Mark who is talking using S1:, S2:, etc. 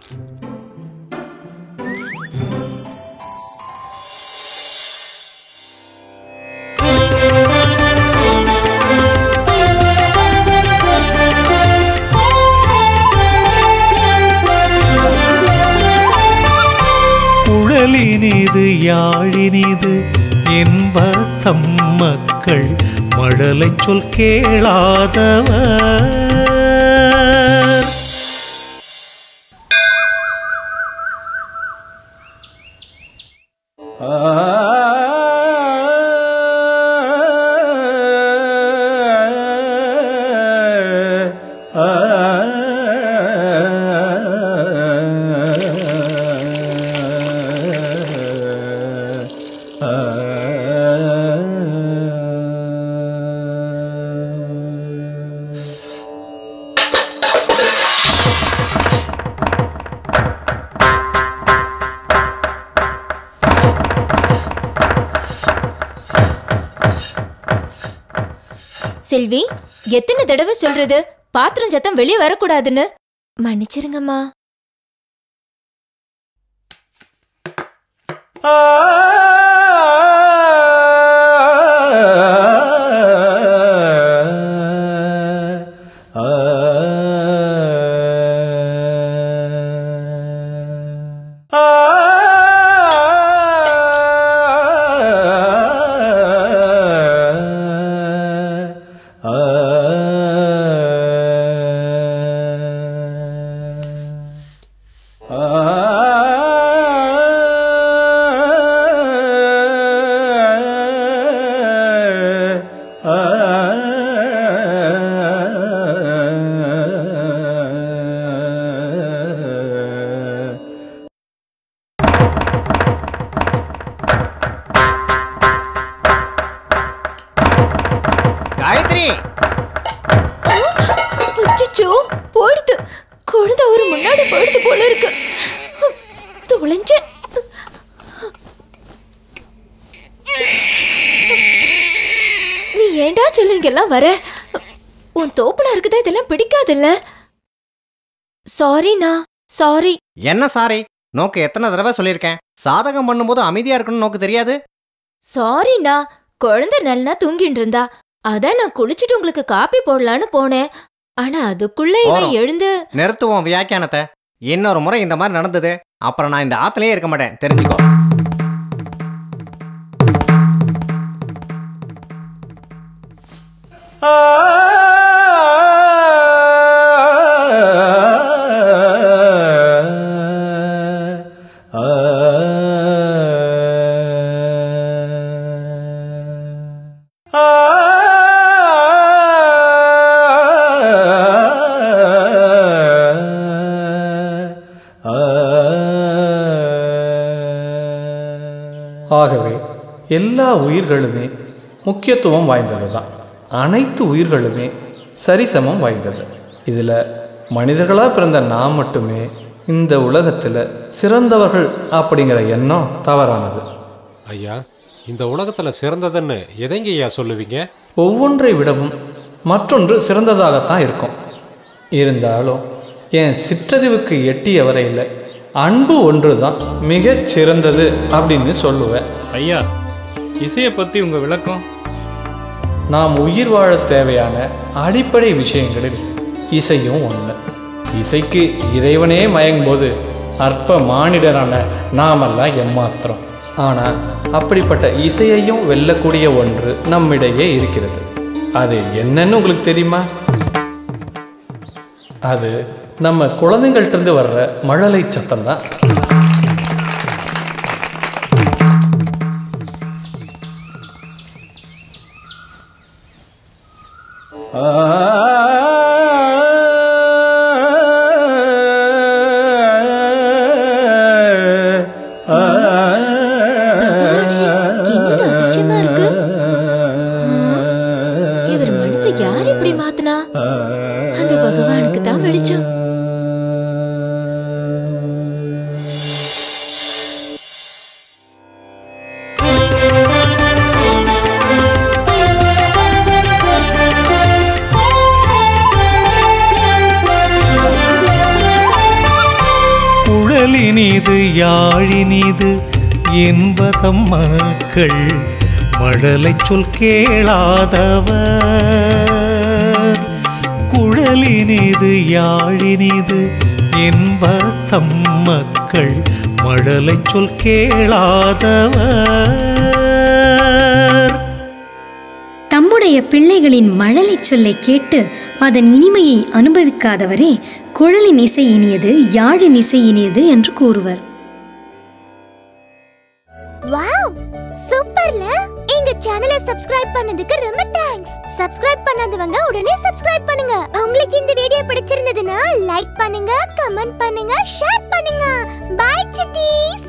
S1: குழலினிது யாழினிது என்ப தம் மக்கள் மழலை சொல் கேளாதவர்.
S2: செல்வி, எத்தனை தடவை சொல்றது பாத்திரம் சத்தம் வெளியே வரக்கூடாதுன்னு? மன்னிச்சிருங்கம்மா. போயிடுது, குழந்தை ஒரு முன்னாடி போயிடுது போல இருக்கு. தொலைஞ்சு நீ ஏண்டா சொல்லுங்கெல்லாம் வர? உன் தோப்புல இருக்குதா இதெல்லாம் பிடிக்காதுல்ல? சாரிண்ணா, சாரி.
S3: என்ன சாரி? நோக்கு எத்தனை தடவை சொல்லியிருக்கேன், சாதகம் பண்ணும்போது அமைதியா இருக்கணும் நோக்கு தெரியாது?
S2: சாரிண்ணா, குழந்தை நல்லா தூங்கிட்டு இருந்தா, அதான் நான் குளிச்சுட்டு உங்களுக்கு காப்பி போடலான்னு போனேன். ஆனா அதுக்குள்ள இவன் எழுந்து.
S3: நிறுத்துவோம் வியாக்கியானத்தை. இன்னொரு முறை இந்த மாதிரி நடந்தது, அப்புறம் நான் இந்த ஆத்திலேயே இருக்க மாட்டேன், தெரிஞ்சுக்கோ.
S4: ஆகவே எல்லா உயிர்களுமே முக்கியத்துவம் வாய்ந்தது தான். அனைத்து உயிர்களுமே சரிசமம் வாய்ந்தது. இதில் மனிதர்களாக பிறந்த நாம் மட்டுமே இந்த உலகத்தில் சிறந்தவர்கள் அப்படிங்கிற எண்ணம் தவறானது.
S5: ஐயா, இந்த உலகத்தில் சிறந்ததுன்னு எதைங்க ஐயா சொல்லுவீங்க?
S4: ஒவ்வொன்றை விடவும் மற்றொன்று சிறந்ததாகத்தான் இருக்கும். இருந்தாலும் என் சிற்றறிவுக்கு எட்டிய வரையில் அன்பு ஒன்று தான் மிகச் சிறந்தது அப்படின்னு சொல்லுவேன்.
S6: ஐயா, இசையை பற்றி உங்கள் விளக்கம்?
S4: நாம் உயிர் வாழ தேவையான அடிப்படை விஷயங்களில் இசையும் ஒன்று. இசைக்கு இறைவனே மயங்கும் போது அற்ப மானிடரான நாமெல்லாம் எம்மாத்திரம். ஆனால் அப்படிப்பட்ட இசையையும் வெல்லக்கூடிய ஒன்று நம்மிடையே இருக்கிறது. அது என்னன்னு உங்களுக்கு தெரியுமா? அது நம்ம குழந்தைங்கள்ட்ட வர்ற மழலை சத்தம் தான்.
S2: அதிசயமா இருக்கு. இவர் மனசை யார் இப்படி மாத்தினா? அந்த பகவானுக்கு தான் வெளிச்சம்.
S1: குழலினிது யாழினிது என்பதம் மக்கள் மழலை சொல் கேளாதவர். குழலினிது யாழினிது என்பதம் மக்கள் மழலை சொல் கேளாதவர்.
S7: தம்முடைய பிள்ளைகளின் மழலை சொல்லை கேட்டு அதன் இனிமையை அனுபவிக்காதவரே குழலின் இசை இனியது, யாழின் இசை இனியது என்று கூறுவர்.
S8: வாவ், சூப்பர்ல. எங்க சேனலை சப்ஸ்கிரைப் பண்ணதுக்கு ரொம்ப தேங்க்ஸ். சப்ஸ்கிரைப் பண்ணாதவங்க உடனே சப்ஸ்கிரைப் பண்ணுங்க. உங்களுக்கு இந்த வீடியோ பிடிச்சிருந்ததுன்னா லைக் பண்ணுங்க, கமெண்ட் பண்ணுங்க, ஷேர் பண்ணுங்க. Bye cities.